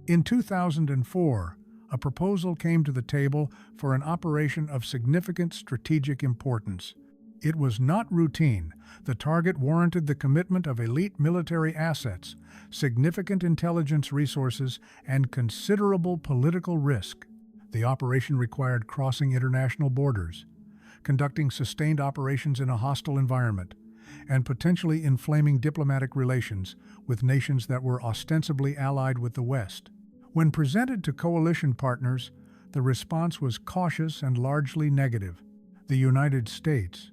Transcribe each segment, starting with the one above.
In 2004, a proposal came to the table for an operation of significant strategic importance. It was not routine. The target warranted the commitment of elite military assets, significant intelligence resources, and considerable political risk. The operation required crossing international borders, conducting sustained operations in a hostile environment, and potentially inflaming diplomatic relations with nations that were ostensibly allied with the West. When presented to coalition partners, the response was cautious and largely negative. The United States,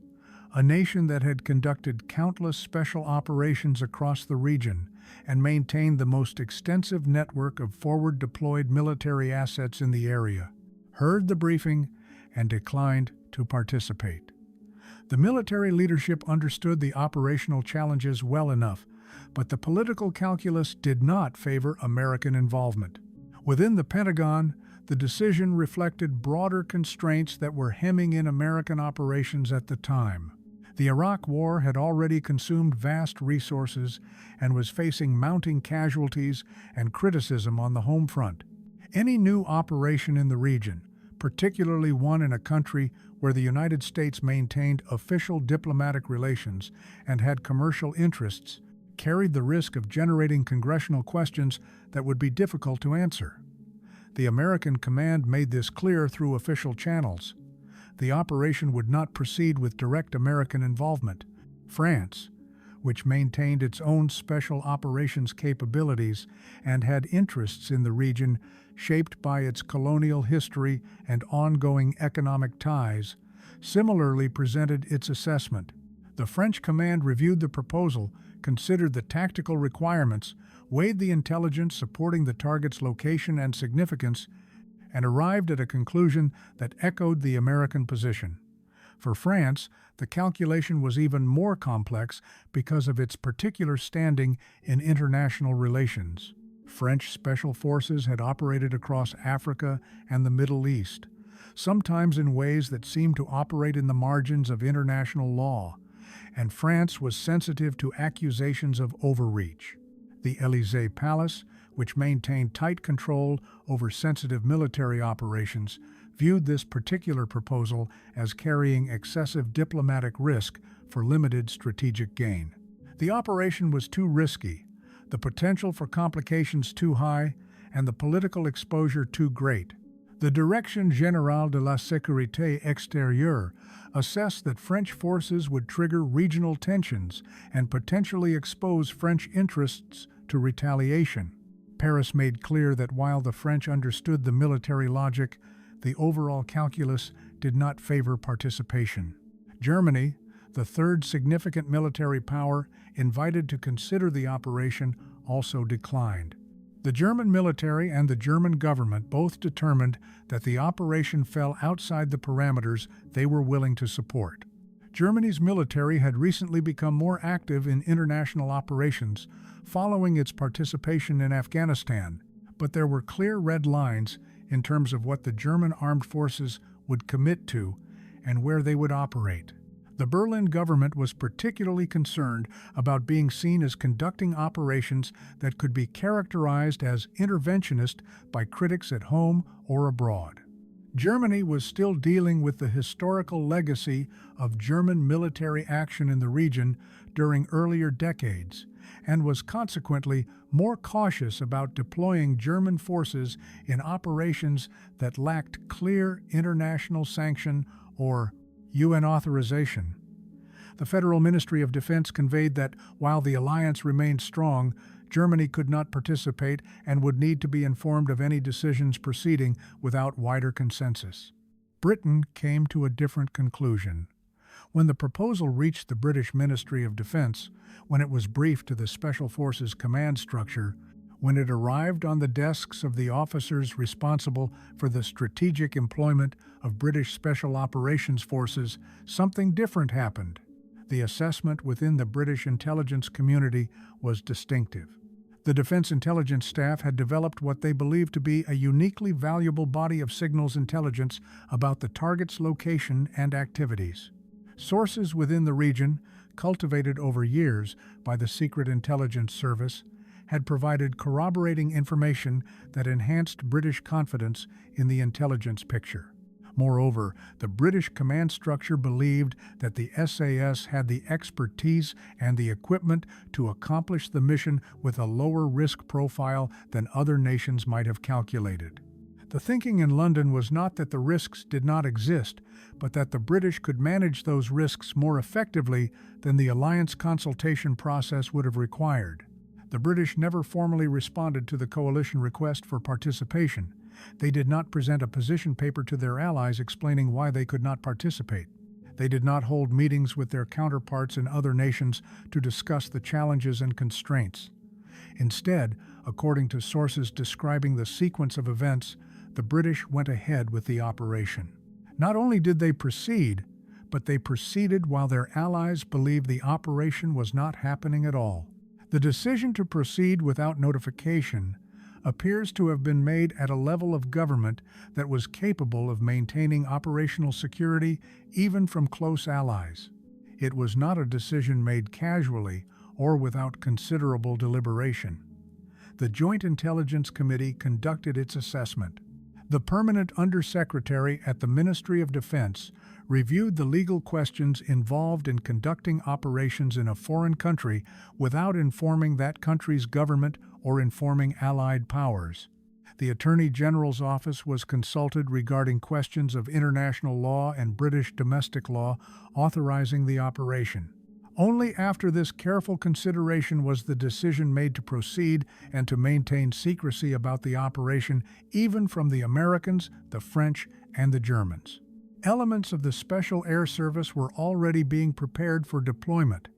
a nation that had conducted countless special operations across the region and maintained the most extensive network of forward-deployed military assets in the area, heard the briefing and declined to participate. The military leadership understood the operational challenges well enough, but the political calculus did not favor American involvement. Within the Pentagon, the decision reflected broader constraints that were hemming in American operations at the time. The Iraq War had already consumed vast resources and was facing mounting casualties and criticism on the home front. Any new operation in the region, particularly one in a country where the United States maintained official diplomatic relations and had commercial interests, carried the risk of generating congressional questions that would be difficult to answer. The American command made this clear through official channels. The operation would not proceed with direct American involvement. France, which maintained its own special operations capabilities and had interests in the region shaped by its colonial history and ongoing economic ties, similarly presented its assessment. The French command reviewed the proposal, considered the tactical requirements, weighed the intelligence supporting the target's location and significance, and arrived at a conclusion that echoed the American position. For France, the calculation was even more complex because of its particular standing in international relations. French special forces had operated across Africa and the Middle East, sometimes in ways that seemed to operate in the margins of international law, and France was sensitive to accusations of overreach. The Élysée Palace, which maintained tight control over sensitive military operations, viewed this particular proposal as carrying excessive diplomatic risk for limited strategic gain. The operation was too risky, the potential for complications too high, and the political exposure too great. The Direction Générale de la Sécurité Extérieure assessed that French forces would trigger regional tensions and potentially expose French interests to retaliation. Paris made clear that while the French understood the military logic, the overall calculus did not favor participation. Germany, the third significant military power invited to consider the operation, also declined. The German military and the German government both determined that the operation fell outside the parameters they were willing to support. Germany's military had recently become more active in international operations following its participation in Afghanistan, but there were clear red lines in terms of what the German armed forces would commit to and where they would operate. The Berlin government was particularly concerned about being seen as conducting operations that could be characterized as interventionist by critics at home or abroad. Germany was still dealing with the historical legacy of German military action in the region during earlier decades, and was consequently more cautious about deploying German forces in operations that lacked clear international sanction or UN authorization. The Federal Ministry of Defense conveyed that while the alliance remained strong, Germany could not participate and would need to be informed of any decisions proceeding without wider consensus. Britain came to a different conclusion. When the proposal reached the British Ministry of Defense, when it was briefed to the Special Forces command structure, when it arrived on the desks of the officers responsible for the strategic employment of British Special Operations Forces, something different happened. The assessment within the British intelligence community was distinctive. The Defense Intelligence Staff had developed what they believed to be a uniquely valuable body of signals intelligence about the target's location and activities. Sources within the region, cultivated over years by the Secret Intelligence Service, had provided corroborating information that enhanced British confidence in the intelligence picture. Moreover, the British command structure believed that the SAS had the expertise and the equipment to accomplish the mission with a lower risk profile than other nations might have calculated. The thinking in London was not that the risks did not exist, but that the British could manage those risks more effectively than the alliance consultation process would have required. The British never formally responded to the coalition request for participation. They did not present a position paper to their allies explaining why they could not participate. They did not hold meetings with their counterparts in other nations to discuss the challenges and constraints. Instead, according to sources describing the sequence of events, the British went ahead with the operation. Not only did they proceed, but they proceeded while their allies believed the operation was not happening at all. The decision to proceed without notification appears to have been made at a level of government that was capable of maintaining operational security even from close allies. It was not a decision made casually or without considerable deliberation. The Joint Intelligence Committee conducted its assessment. The permanent undersecretary at the Ministry of Defense reviewed the legal questions involved in conducting operations in a foreign country without informing that country's government or informing allied powers. The Attorney General's office was consulted regarding questions of international law and British domestic law authorizing the operation. Only after this careful consideration was the decision made to proceed and to maintain secrecy about the operation, even from the Americans, the French, and the Germans. Elements of the Special Air Service were already being prepared for deployment.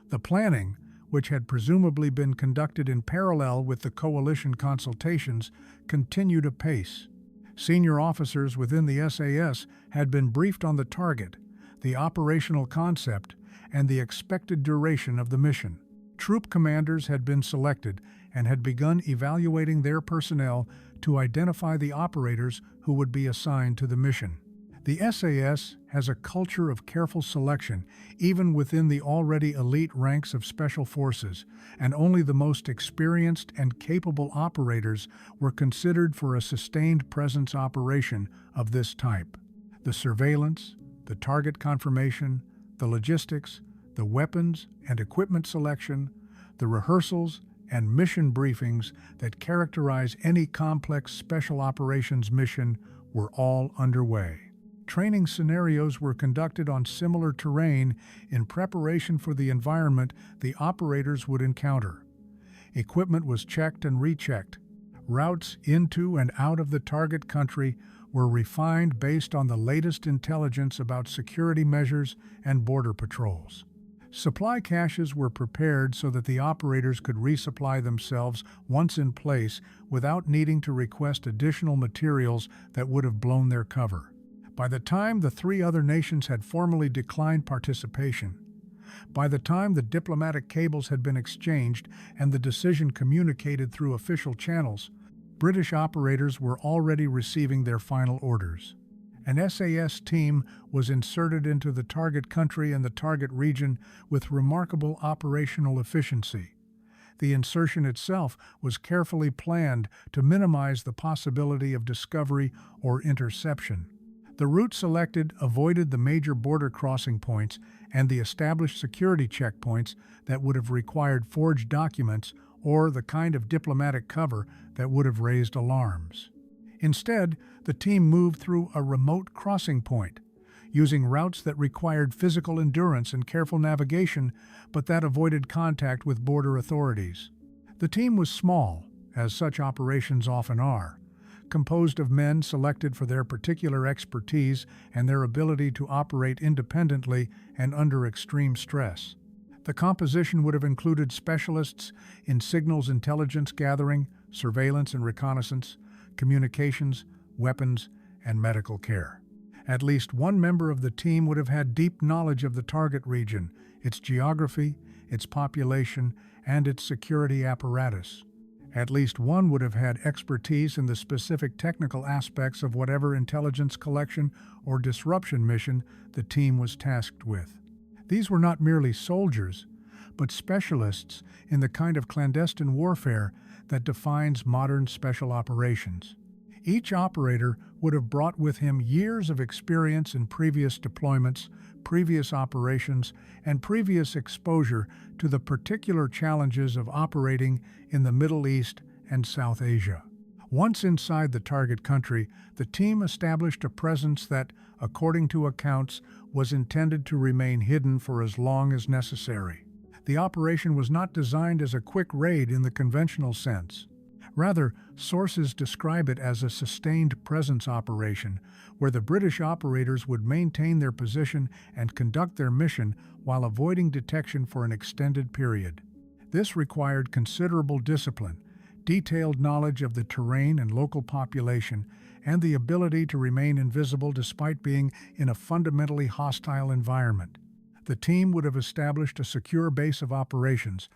The planning, which had presumably been conducted in parallel with the coalition consultations, continued apace. Senior officers within the SAS had been briefed on the target, the operational concept, and the expected duration of the mission. Troop commanders had been selected and had begun evaluating their personnel to identify the operators who would be assigned to the mission. The SAS has a culture of careful selection, even within the already elite ranks of special forces, and only the most experienced and capable operators were considered for a sustained presence operation of this type. The surveillance, the target confirmation, the logistics, the weapons and equipment selection, the rehearsals and mission briefings that characterize any complex special operations mission were all underway. Training scenarios were conducted on similar terrain in preparation for the environment the operators would encounter. Equipment was checked and rechecked. Routes into and out of the target country were refined based on the latest intelligence about security measures and border patrols. Supply caches were prepared so that the operators could resupply themselves once in place without needing to request additional materials that would have blown their cover. By the time the three other nations had formally declined participation, by the time the diplomatic cables had been exchanged and the decision communicated through official channels, British operators were already receiving their final orders. An SAS team was inserted into the target country and the target region with remarkable operational efficiency. The insertion itself was carefully planned to minimize the possibility of discovery or interception. The route selected avoided the major border crossing points and the established security checkpoints that would have required forged documents or the kind of diplomatic cover that would have raised alarms. Instead, the team moved through a remote crossing point, using routes that required physical endurance and careful navigation, but that avoided contact with border authorities. The team was small, as such operations often are, composed of men selected for their particular expertise and their ability to operate independently and under extreme stress. The composition would have included specialists in signals intelligence gathering, surveillance and reconnaissance, communications, weapons, and medical care. At least one member of the team would have had deep knowledge of the target region, its geography, its population, and its security apparatus. At least one would have had expertise in the specific technical aspects of whatever intelligence collection or disruption mission the team was tasked with. These were not merely soldiers, but specialists in the kind of clandestine warfare that defines modern special operations. Each operator would have brought with him years of experience in previous deployments, previous operations, and previous exposure to the particular challenges of operating in the Middle East and South Asia. Once inside the target country, the team established a presence that, according to accounts, was intended to remain hidden for as long as necessary. The operation was not designed as a quick raid in the conventional sense. Rather, sources describe it as a sustained presence operation, where the British operators would maintain their position and conduct their mission while avoiding detection for an extended period. This required considerable discipline, detailed knowledge of the terrain and local population, and the ability to remain invisible despite being in a fundamentally hostile environment. The team would have established a secure base of operations,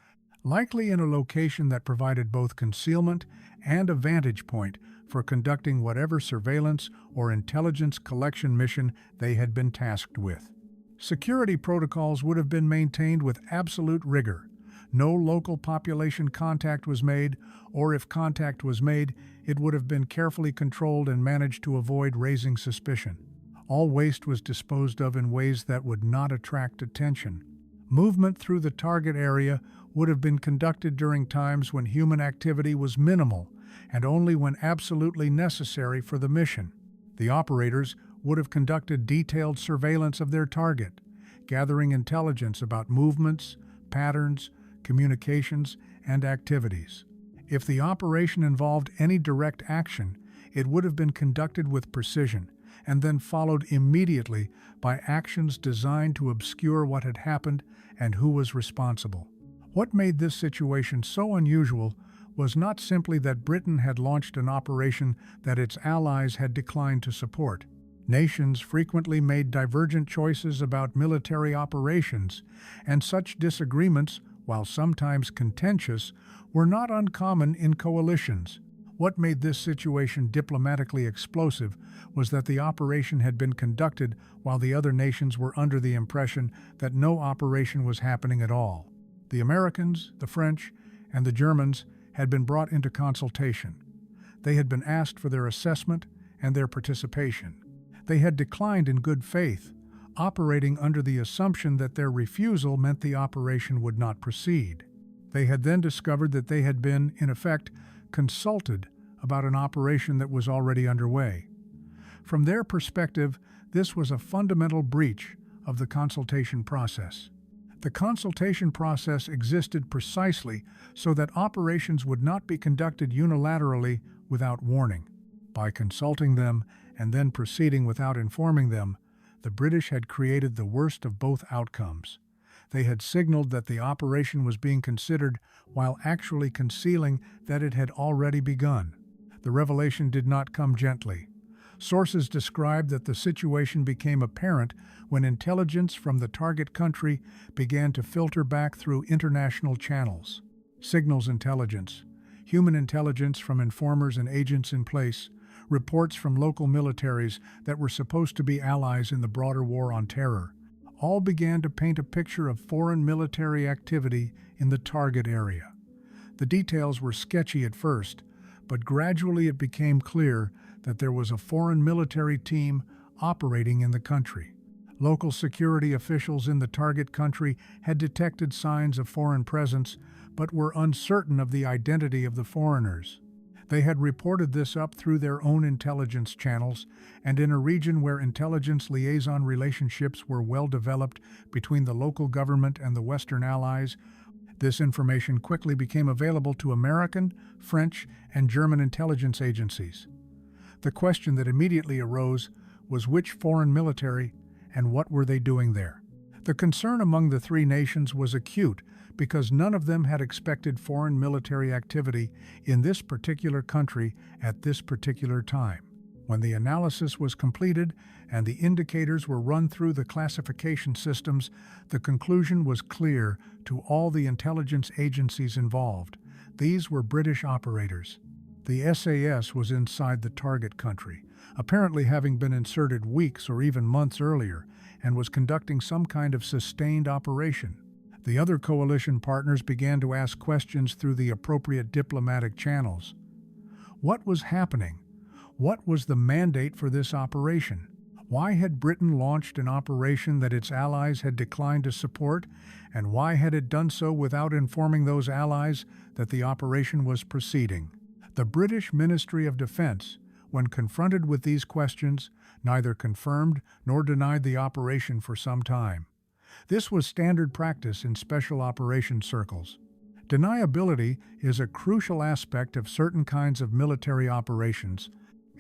likely in a location that provided both concealment and a vantage point for conducting whatever surveillance or intelligence collection mission they had been tasked with. Security protocols would have been maintained with absolute rigor. No local population contact was made, or if contact was made, it would have been carefully controlled and managed to avoid raising suspicion. All waste was disposed of in ways that would not attract attention. Movement through the target area would have been conducted during times when human activity was minimal and only when absolutely necessary for the mission. The operators would have conducted detailed surveillance of their target, gathering intelligence about movements, patterns, communications, and activities. If the operation involved any direct action, it would have been conducted with precision and then followed immediately by actions designed to obscure what had happened and who was responsible. What made this situation so unusual was not simply that Britain had launched an operation that its allies had declined to support. Nations frequently made divergent choices about military operations, and such disagreements, while sometimes contentious, were not uncommon in coalitions. What made this situation diplomatically explosive was that the operation had been conducted while the other nations were under the impression that no operation was happening at all. The Americans, the French, and the Germans had been brought into consultation. They had been asked for their assessment and their participation. They had declined in good faith, operating under the assumption that their refusal meant the operation would not proceed. They had then discovered that they had been, in effect, consulted about an operation that was already underway. From their perspective, this was a fundamental breach of the consultation process. The consultation process existed precisely so that operations would not be conducted unilaterally without warning. By consulting them and then proceeding without informing them, the British had created the worst of both outcomes. They had signaled that the operation was being considered while actually concealing that it had already begun. The revelation did not come gently. Sources described that the situation became apparent when intelligence from the target country began to filter back through international channels. Signals intelligence, human intelligence from informers and agents in place, reports from local militaries that were supposed to be allies in the broader war on terror, all began to paint a picture of foreign military activity in the target area. The details were sketchy at first, but gradually it became clear that there was a foreign military team operating in the country. Local security officials in the target country had detected signs of foreign presence, but were uncertain of the identity of the foreigners. They had reported this up through their own intelligence channels, and in a region where intelligence liaison relationships were well developed between the local government and the Western allies, this information quickly became available to American, French, and German intelligence agencies. The question that immediately arose was which foreign military and what were they doing there? The concern among the three nations was acute because none of them had expected foreign military activity in this particular country at this particular time. When the analysis was completed and the indicators were run through the classification systems, the conclusion was clear to all the intelligence agencies involved. These were British operators. The SAS was inside the target country, apparently having been inserted weeks or even months earlier, and was conducting some kind of sustained operation. The other coalition partners began to ask questions through the appropriate diplomatic channels. What was happening? What was the mandate for this operation? Why had Britain launched an operation that its allies had declined to support, and why had it done so without informing those allies that the operation was proceeding? The British Ministry of Defence, when confronted with these questions, neither confirmed nor denied the operation for some time. This was standard practice in special operations circles. Deniability is a crucial aspect of certain kinds of military operations,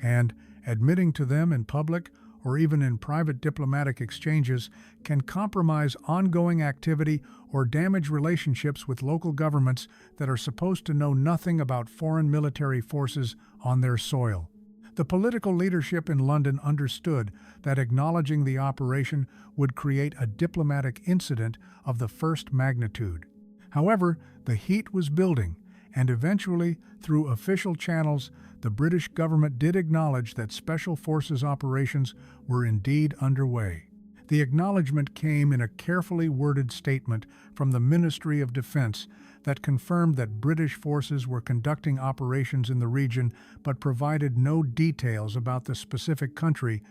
and admitting to them in public or even in private diplomatic exchanges can compromise ongoing activity or damage relationships with local governments that are supposed to know nothing about foreign military forces on their soil. The political leadership in London understood that acknowledging the operation would create a diplomatic incident of the first magnitude. However, the heat was building, and eventually, through official channels, the British government did acknowledge that Special Forces operations were indeed underway. The acknowledgement came in a carefully worded statement from the Ministry of Defence that confirmed that British forces were conducting operations in the region but provided no details about the specific country,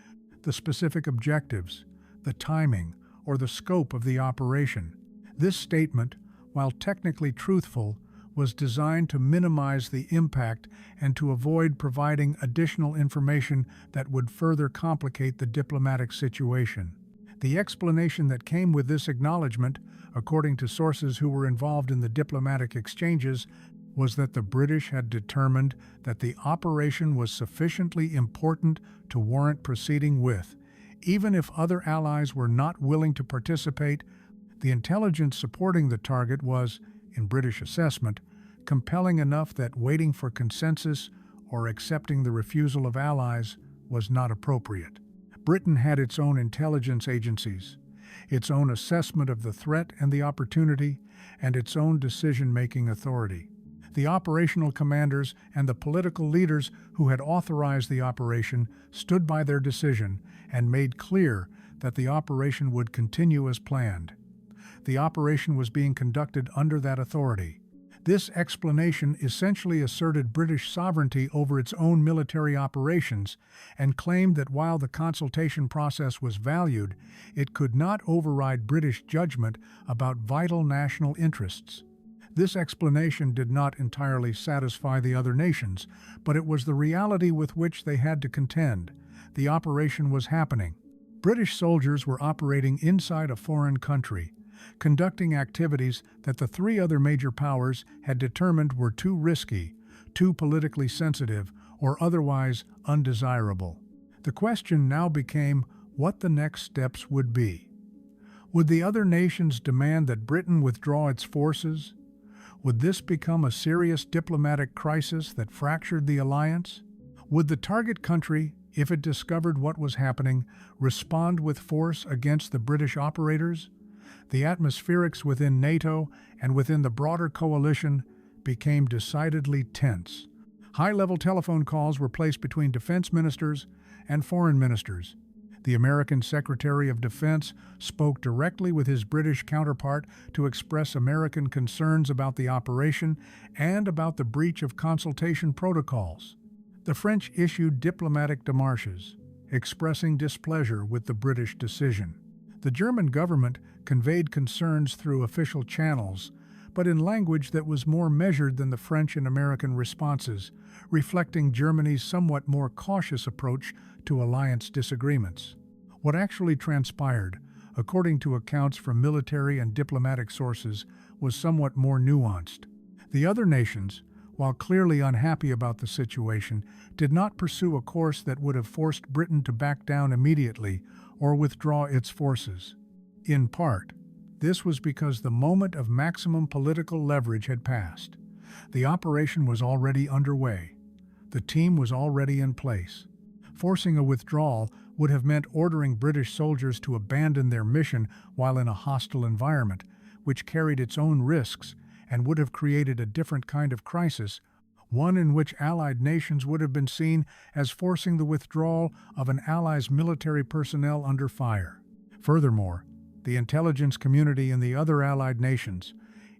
the specific objectives, the timing, or the scope of the operation. This statement, while technically truthful, was designed to minimize the impact and to avoid providing additional information that would further complicate the diplomatic situation. The explanation that came with this acknowledgement, according to sources who were involved in the diplomatic exchanges, was that the British had determined that the operation was sufficiently important to warrant proceeding with. Even if other allies were not willing to participate, the intelligence supporting the target was, in British assessment, compelling enough that waiting for consensus or accepting the refusal of allies was not appropriate. Britain had its own intelligence agencies, its own assessment of the threat and the opportunity, and its own decision-making authority. The operational commanders and the political leaders who had authorized the operation stood by their decision and made clear that the operation would continue as planned. The operation was being conducted under that authority. This explanation essentially asserted British sovereignty over its own military operations and claimed that while the consultation process was valued, it could not override British judgment about vital national interests. This explanation did not entirely satisfy the other nations, but it was the reality with which they had to contend. The operation was happening. British soldiers were operating inside a foreign country, conducting activities that the three other major powers had determined were too risky, too politically sensitive, or otherwise undesirable. The question now became what the next steps would be. Would the other nations demand that Britain withdraw its forces? Would this become a serious diplomatic crisis that fractured the alliance? Would the target country, if it discovered what was happening, respond with force against the British operators? The atmospherics within NATO and within the broader coalition became decidedly tense. High-level telephone calls were placed between defense ministers and foreign ministers. The American Secretary of Defense spoke directly with his British counterpart to express American concerns about the operation and about the breach of consultation protocols. The French issued diplomatic démarches, expressing displeasure with the British decision. The German government conveyed concerns through official channels, but in language that was more measured than the French and American responses, reflecting Germany's somewhat more cautious approach to alliance disagreements. What actually transpired, according to accounts from military and diplomatic sources, was somewhat more nuanced. The other nations, while clearly unhappy about the situation, did not pursue a course that would have forced Britain to back down immediately or withdraw its forces. In part, this was because the moment of maximum political leverage had passed. The operation was already underway. The team was already in place. Forcing a withdrawal would have meant ordering British soldiers to abandon their mission while in a hostile environment, which carried its own risks and would have created a different kind of crisis, one in which Allied nations would have been seen as forcing the withdrawal of an ally's military personnel under fire. Furthermore, The intelligence community and the other allied nations,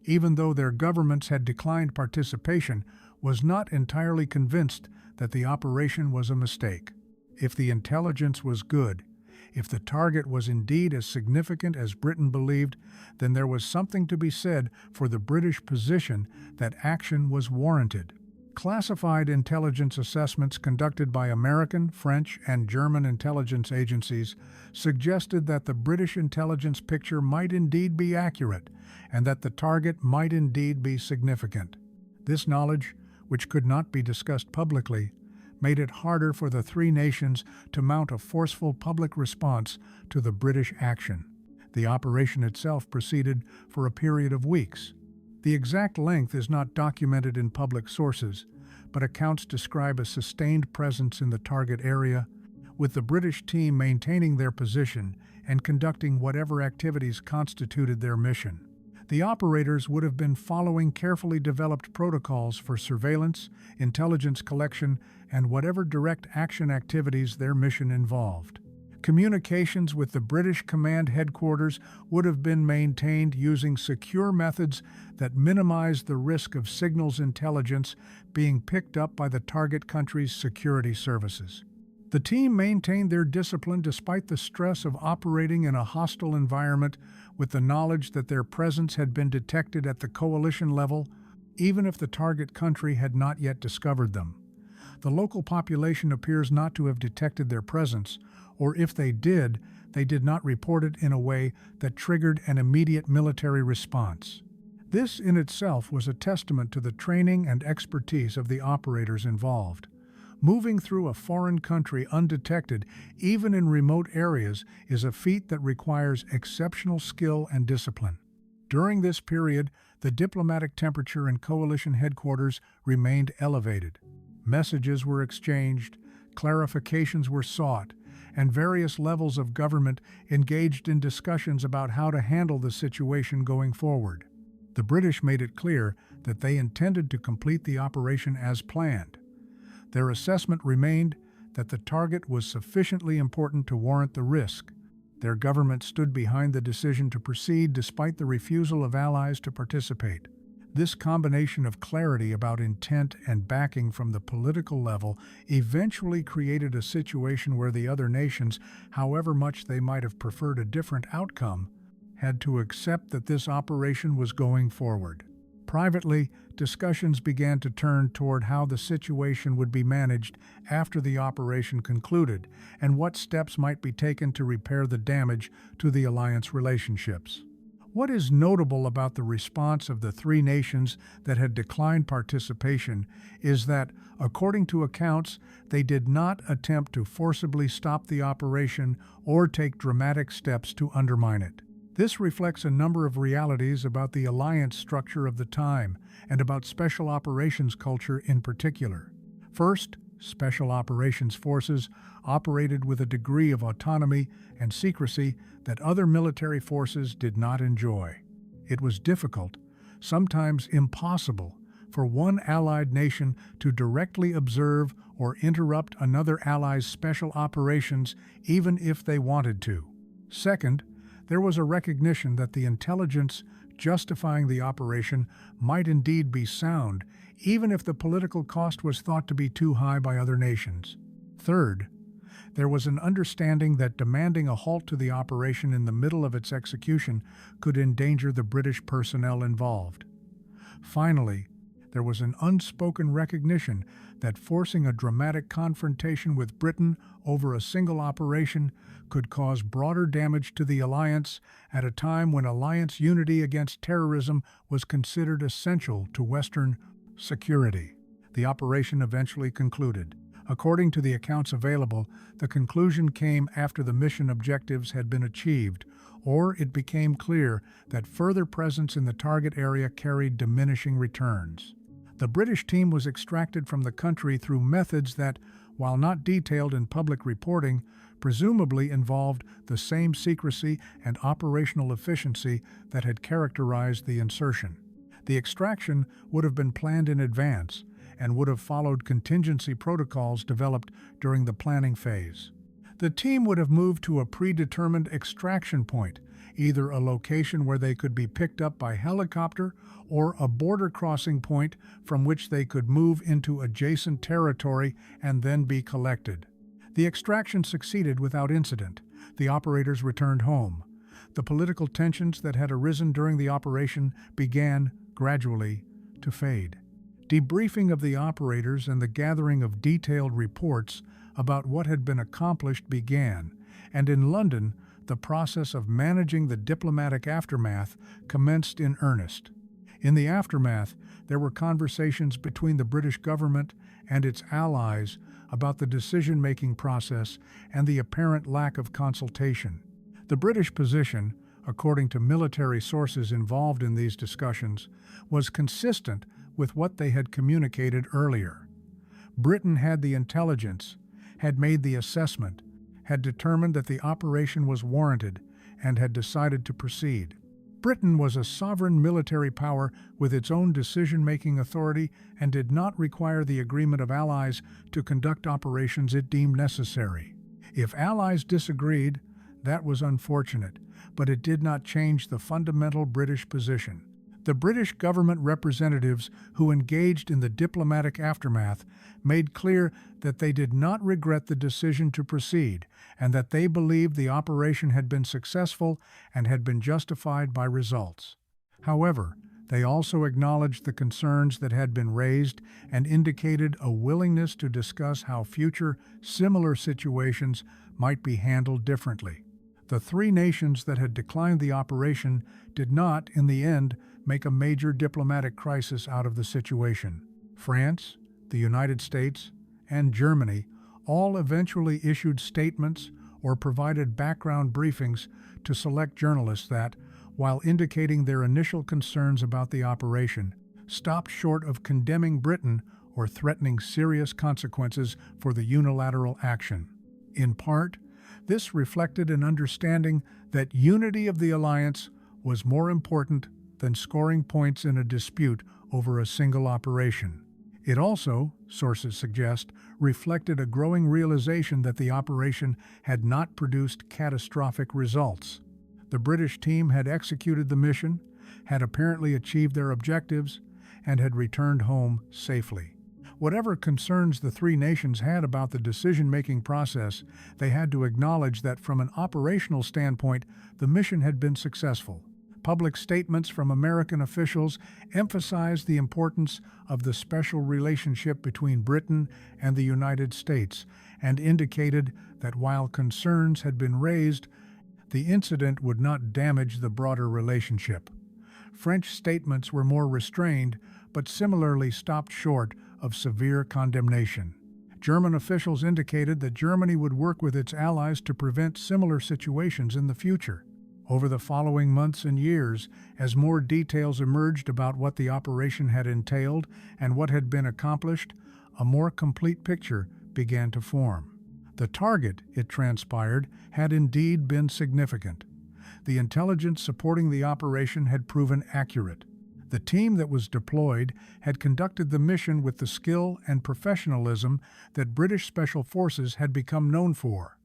even though their governments had declined participation, was not entirely convinced that the operation was a mistake. If the intelligence was good, if the target was indeed as significant as Britain believed, then there was something to be said for the British position that action was warranted. Classified intelligence assessments conducted by American, French, and German intelligence agencies suggested that the British intelligence picture might indeed be accurate and that the target might indeed be significant. This knowledge, which could not be discussed publicly, made it harder for the three nations to mount a forceful public response to the British action. The operation itself proceeded for a period of weeks. The exact length is not documented in public sources, but accounts describe a sustained presence in the target area, with the British team maintaining their position and conducting whatever activities constituted their mission. The operators would have been following carefully developed protocols for surveillance, intelligence collection, and whatever direct action activities their mission involved. Communications with the British command headquarters would have been maintained using secure methods that minimized the risk of signals intelligence being picked up by the target country's security services. The team maintained their discipline despite the stress of operating in a hostile environment, with the knowledge that their presence had been detected at the coalition level, even if the target country had not yet discovered them. The local population appears not to have detected their presence, or if they did not report it in a way that triggered an immediate military response. This in itself was a testament to the training and expertise of the operators involved. Moving through a foreign country undetected, even in remote areas, is a feat that requires exceptional skill and discipline. During this period, the diplomatic temperature in coalition headquarters remained elevated. Messages were exchanged, clarifications were sought, and various levels of government engaged in discussions about how to handle the situation going forward. The British made it clear that they intended to complete the operation as planned. Their assessment remained that the target was sufficiently important to warrant the risk. Their government stood behind the decision to proceed despite the refusal of allies to participate. This combination of clarity about intent and backing from the political level eventually created a situation where the other nations, however much they might have preferred a different outcome, had to accept that this operation was going forward. Privately, discussions began to turn toward how the situation would be managed after the operation concluded and what steps might be taken to repair the damage to the alliance relationships. What is notable about the response of the three nations that had declined participation is that, according to accounts, they did not attempt to forcibly stop the operation or take dramatic steps to undermine it. This reflects a number of realities about the alliance structure of the time and about special operations culture in particular. First, special operations forces operated with a degree of autonomy and secrecy that other military forces did not enjoy. It was difficult, sometimes impossible, for one allied nation to directly observe or interrupt another ally's special operations even if they wanted to. Second, there was a recognition that the intelligence justifying the operation might indeed be sound, even if the political cost was thought to be too high by other nations. Third, there was an understanding that demanding a halt to the operation in the middle of its execution could endanger the British personnel involved. Finally, there was an unspoken recognition that forcing a dramatic confrontation with Britain over a single operation could cause broader damage to the alliance at a time when alliance unity against terrorism was considered essential to Western security. The operation eventually concluded. According to the accounts available, the conclusion came after the mission objectives had been achieved, or it became clear that further presence in the target area carried diminishing returns. The British team was extracted from the country through methods that, while not detailed in public reporting, presumably involved the same secrecy and operational efficiency that had characterized the insertion. The extraction would have been planned in advance and would have followed contingency protocols developed during the planning phase. The team would have moved to a predetermined extraction point, either a location where they could be picked up by helicopter or a border crossing point from which they could move into adjacent territory and then be collected. The extraction succeeded without incident. The operators returned home. The political tensions that had arisen during the operation began, gradually, to fade. Debriefing of the operators and the gathering of detailed reports about what had been accomplished began, and in London, the process of managing the diplomatic aftermath commenced in earnest. In the aftermath, there were conversations between the British government and its allies about the decision-making process and the apparent lack of consultation. The British position, according to military sources involved in these discussions, was consistent with what they had communicated earlier. Britain had the intelligence, had made the assessment, had determined that the operation was warranted, and had decided to proceed. Britain was a sovereign military power with its own decision-making authority and did not require the agreement of allies to conduct operations it deemed necessary. If allies disagreed, that was unfortunate, but it did not change the fundamental British position. The British government representatives who engaged in the diplomatic aftermath made clear that they did not regret the decision to proceed and that they believed the operation had been successful and had been justified by results. However, they also acknowledged the concerns that had been raised and indicated a willingness to discuss how future similar situations might be handled differently. The three nations that had declined the operation did not, in the end, make a major diplomatic crisis out of the situation. France, the United States, and Germany all eventually issued statements or provided background briefings to select journalists that, while indicating their initial concerns about the operation, stopped short of condemning Britain or threatening serious consequences for the unilateral action. In part, this reflected an understanding that unity of the alliance was more important than scoring points in a dispute over a single operation. It also, sources suggest, reflected a growing realization that the operation had not produced catastrophic results. The British team had executed the mission, had apparently achieved their objectives, and had returned home safely. Whatever concerns the three nations had about the decision-making process, they had to acknowledge that from an operational standpoint, the mission had been successful. Public statements from American officials emphasized the importance of the special relationship between Britain and the United States and indicated that while concerns had been raised, the incident would not damage the broader relationship. French statements were more restrained, but similarly stopped short of severe condemnation. German officials indicated that Germany would work with its allies to prevent similar situations in the future. Over the following months and years, as more details emerged about what the operation had entailed and what had been accomplished, a more complete picture began to form. The target, it transpired, had indeed been significant. The intelligence supporting the operation had proven accurate. The team that was deployed had conducted the mission with the skill and professionalism that British Special Forces had become known for.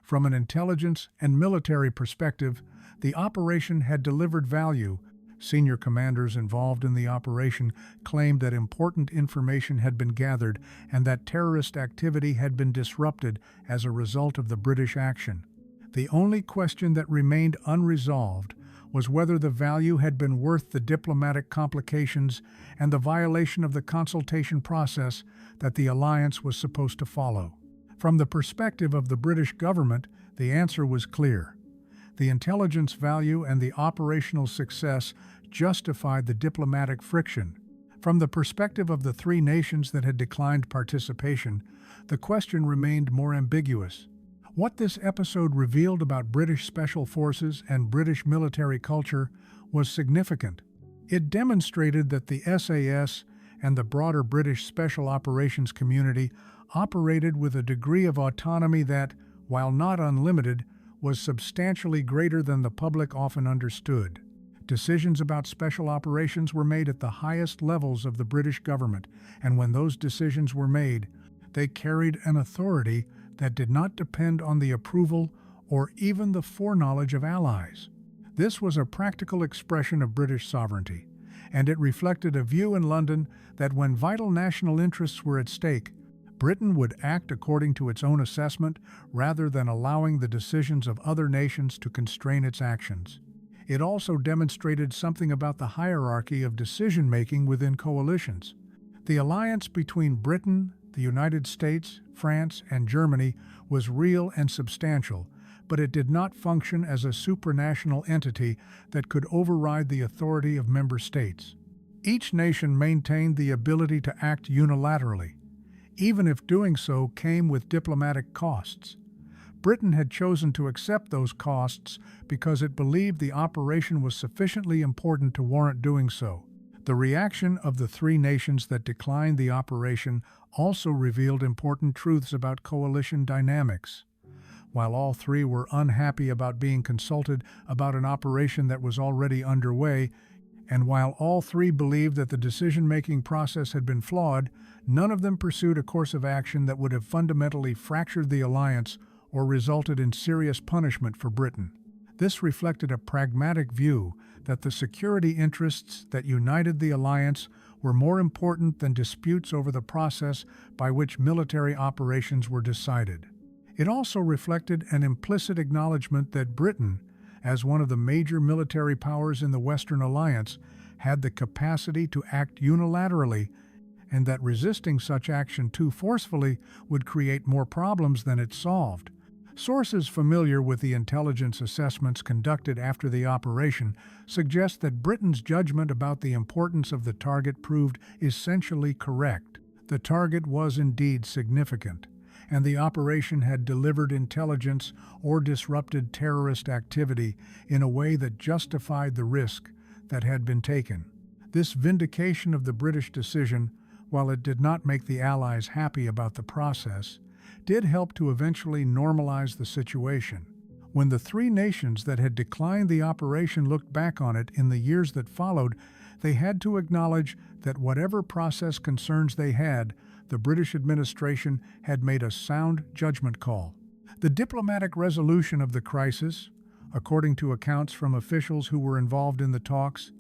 From an intelligence and military perspective, the operation had delivered value. Senior commanders involved in the operation claimed that important information had been gathered and that terrorist activity had been disrupted as a result of the British action. The only question that remained unresolved was whether the value had been worth the diplomatic complications and the violation of the consultation process that the alliance was supposed to follow. From the perspective of the British government, the answer was clear. The intelligence value and the operational success justified the diplomatic friction. From the perspective of the three nations that had declined participation, the question remained more ambiguous. What this episode revealed about British Special Forces and British military culture was significant. It demonstrated that the SAS and the broader British Special Operations community operated with a degree of autonomy that, while not unlimited, was substantially greater than the public often understood. Decisions about special operations were made at the highest levels of the British government, and when those decisions were made, they carried an authority that did not depend on the approval or even the foreknowledge of allies. This was a practical expression of British sovereignty, and it reflected a view in London that when vital national interests were at stake, Britain would act according to its own assessment rather than allowing the decisions of other nations to constrain its actions. It also demonstrated something about the hierarchy of decision-making within coalitions. The alliance between Britain, the United States, France, and Germany was real and substantial, but it did not function as a supranational entity that could override the authority of member states. Each nation maintained the ability to act unilaterally, even if doing so came with diplomatic costs. Britain had chosen to accept those costs because it believed the operation was sufficiently important to warrant doing so. The reaction of the three nations that declined the operation also revealed important truths about coalition dynamics. While all three were unhappy about being consulted about an operation that was already underway, and while all three believed that the decision-making process had been flawed, none of them pursued a course of action that would have fundamentally fractured the alliance or resulted in serious punishment for Britain. This reflected a pragmatic view that the security interests that united the alliance were more important than disputes over the process by which military operations were decided. It also reflected an implicit acknowledgement that Britain, as one of the major military powers in the Western Alliance, had the capacity to act unilaterally, and that resisting such action too forcefully would create more problems than it solved. Sources familiar with the intelligence assessments conducted after the operation suggest that Britain's judgment about the importance of the target proved essentially correct. The target was indeed significant, and the operation had delivered intelligence or disrupted terrorist activity in a way that justified the risk that had been taken. This vindication of the British decision, while it did not make the Allies happy about the process, did help to eventually normalize the situation. When the three nations that had declined the operation looked back on it in the years that followed, they had to acknowledge that whatever process concerns they had, the British administration had made a sound judgment call. The diplomatic resolution of the crisis, according to accounts from officials who were involved in the talks,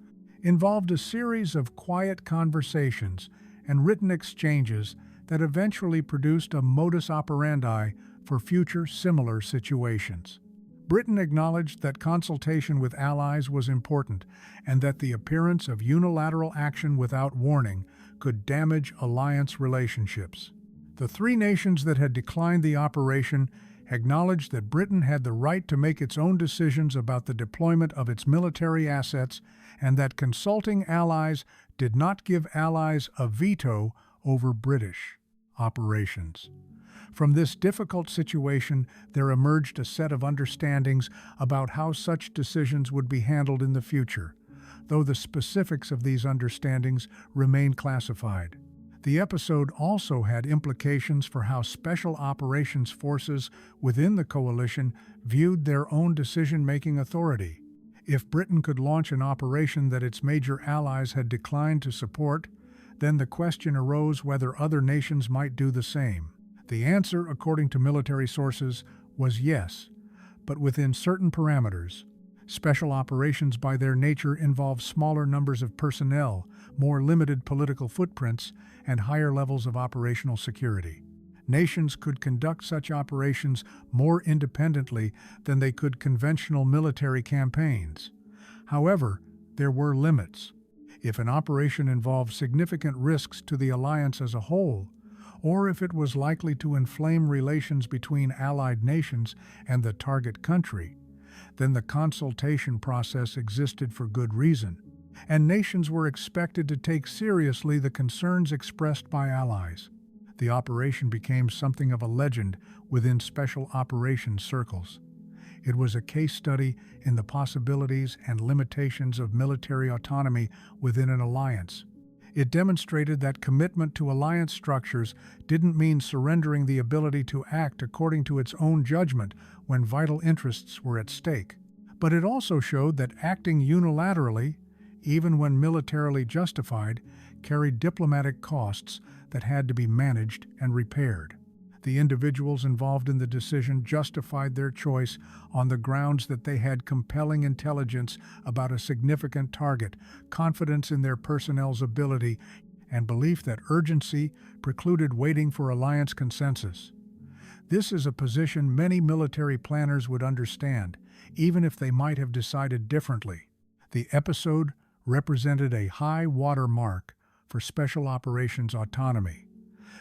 involved a series of quiet conversations and written exchanges that eventually produced a modus operandi for future similar situations. Britain acknowledged that consultation with allies was important and that the appearance of unilateral action without warning could damage alliance relationships. The three nations that had declined the operation acknowledged that Britain had the right to make its own decisions about the deployment of its military assets and that consulting allies did not give allies a veto over British operations. From this difficult situation, there emerged a set of understandings about how such decisions would be handled in the future, though the specifics of these understandings remain classified. The episode also had implications for how special operations forces within the coalition viewed their own decision-making authority. If Britain could launch an operation that its major allies had declined to support, then the question arose whether other nations might do the same. The answer, according to military sources, was yes, but within certain parameters. Special operations by their nature involve smaller numbers of personnel, more limited political footprints, and higher levels of operational security. Nations could conduct such operations more independently than they could conventional military campaigns. However, there were limits. If an operation involved significant risks to the alliance as a whole, or if it was likely to inflame relations between allied nations and the target country, then the consultation process existed for good reason, and nations were expected to take seriously the concerns expressed by allies. The operation became something of a legend within special operations circles. It was a case study in the possibilities and limitations of military autonomy within an alliance. It demonstrated that commitment to alliance structures didn't mean surrendering the ability to act according to its own judgment when vital interests were at stake. But it also showed that acting unilaterally, even when militarily justified, carried diplomatic costs that had to be managed and repaired. The individuals involved in the decision justified their choice on the grounds that they had compelling intelligence about a significant target, confidence in their personnel's ability, and belief that urgency precluded waiting for alliance consensus. This is a position many military planners would understand, even if they might have decided differently. The episode represented a high water mark for special operations autonomy.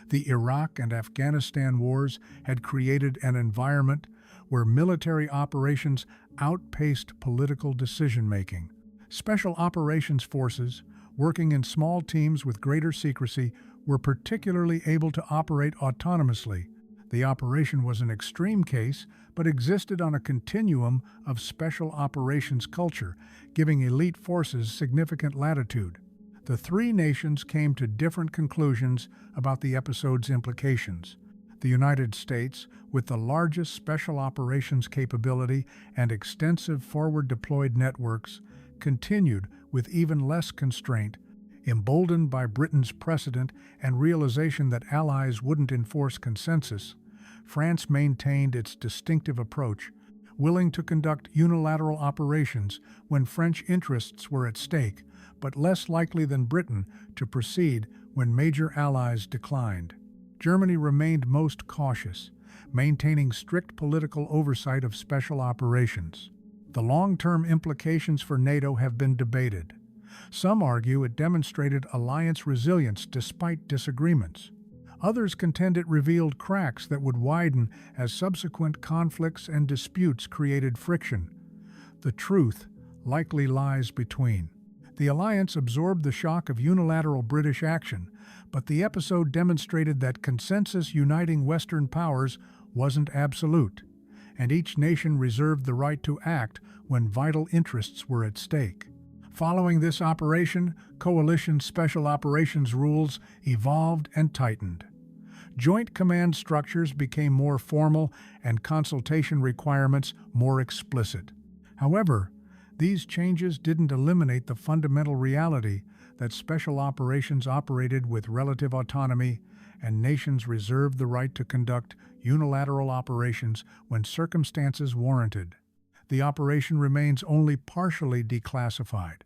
The Iraq and Afghanistan wars had created an environment where military operations outpaced political decision-making. Special operations forces, working in small teams with greater secrecy, were particularly able to operate autonomously. The operation was an extreme case, but existed on a continuum of special operations culture, giving elite forces significant latitude. The three nations came to different conclusions about the episode's implications. The United States, with the largest special operations capability and extensive forward-deployed networks, continued with even less constraint, emboldened by Britain's precedent and realization that allies wouldn't enforce consensus. France maintained its distinctive approach, willing to conduct unilateral operations when French interests were at stake, but less likely than Britain to proceed when major allies declined. Germany remained most cautious, maintaining strict political oversight of special operations. The long-term implications for NATO have been debated. Some argue it demonstrated alliance resilience despite disagreements. Others contend it revealed cracks that would widen as subsequent conflicts and disputes created friction. The truth likely lies between. The alliance absorbed the shock of unilateral British action, but the episode demonstrated that consensus uniting Western powers wasn't absolute, and each nation reserved the right to act when vital interests were at stake. Following this operation, coalition special operations rules evolved and tightened. Joint command structures became more formal and consultation requirements more explicit. However, these changes didn't eliminate the fundamental reality that special operations operated with relative autonomy and nations reserved the right to conduct unilateral operations when circumstances warranted. The operation remains only partially declassified.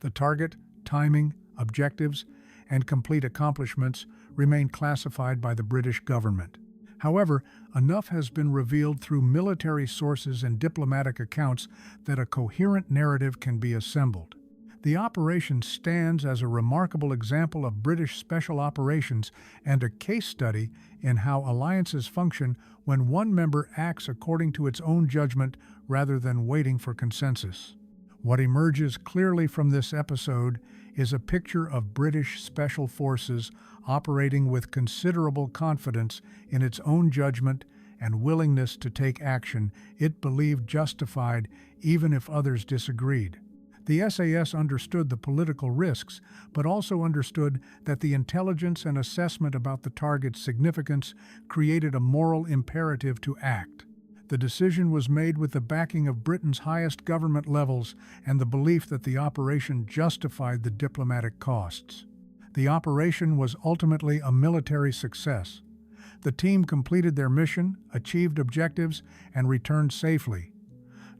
The target, timing, objectives, and complete accomplishments remain classified by the British government. However, enough has been revealed through military sources and diplomatic accounts that a coherent narrative can be assembled. The operation stands as a remarkable example of British special operations and a case study in how alliances function when one member acts according to its own judgment rather than waiting for consensus. What emerges clearly from this episode is a picture of British special forces operating with considerable confidence in its own judgment and willingness to take action it believed justified even if others disagreed. The SAS understood the political risks, but also understood that the intelligence and assessment about the target's significance created a moral imperative to act. The decision was made with the backing of Britain's highest government levels and the belief that the operation justified the diplomatic costs. The operation was ultimately a military success. The team completed their mission, achieved objectives, and returned safely.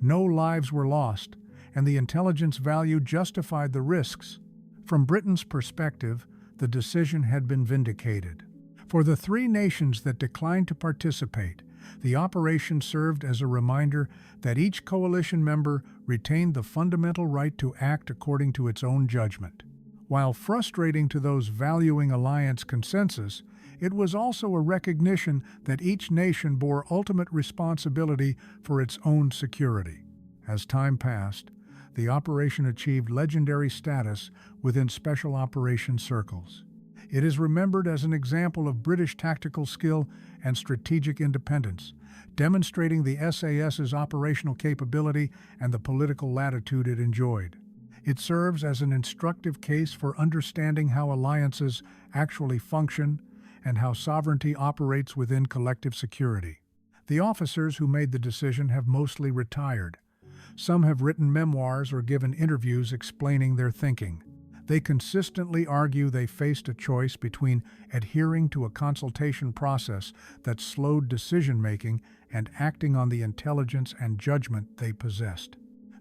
No lives were lost, and the intelligence value justified the risks. From Britain's perspective, the decision had been vindicated. For the three nations that declined to participate, the operation served as a reminder that each coalition member retained the fundamental right to act according to its own judgment. While frustrating to those valuing alliance consensus, it was also a recognition that each nation bore ultimate responsibility for its own security. As time passed, the operation achieved legendary status within special operations circles. It is remembered as an example of British tactical skill and strategic independence, demonstrating the SAS's operational capability and the political latitude it enjoyed. It serves as an instructive case for understanding how alliances actually function and how sovereignty operates within collective security. The officers who made the decision have mostly retired. Some have written memoirs or given interviews explaining their thinking. They consistently argue they faced a choice between adhering to a consultation process that slowed decision-making and acting on the intelligence and judgment they possessed.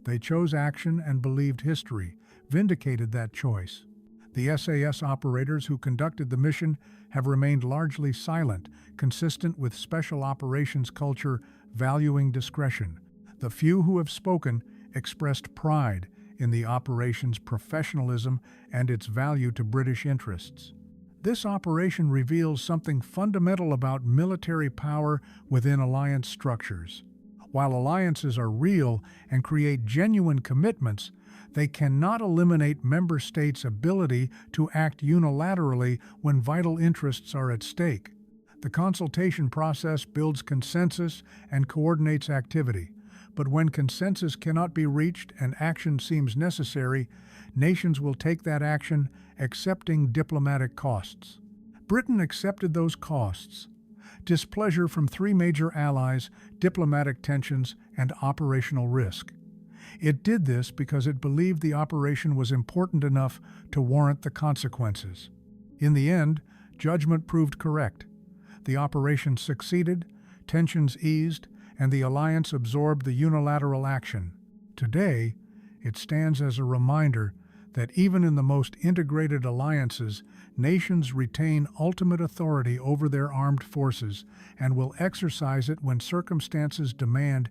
They chose action and believed history vindicated that choice. The SAS operators who conducted the mission have remained largely silent, consistent with special operations culture valuing discretion. The few who have spoken expressed pride in the operation's professionalism and its value to British interests. This operation reveals something fundamental about military power within alliance structures. While alliances are real and create genuine commitments, they cannot eliminate member states' ability to act unilaterally when vital interests are at stake. The consultation process builds consensus and coordinates activity, but when consensus cannot be reached and action seems necessary, nations will take that action, accepting diplomatic costs. Britain accepted those costs. Displeasure from three major allies, diplomatic tensions, and operational risk. It did this because it believed the operation was important enough to warrant the consequences. In the end, judgment proved correct. The operation succeeded, tensions eased, and the alliance absorbed the unilateral action. Today, it stands as a reminder that even in the most integrated alliances, nations retain ultimate authority over their armed forces and will exercise it when circumstances demand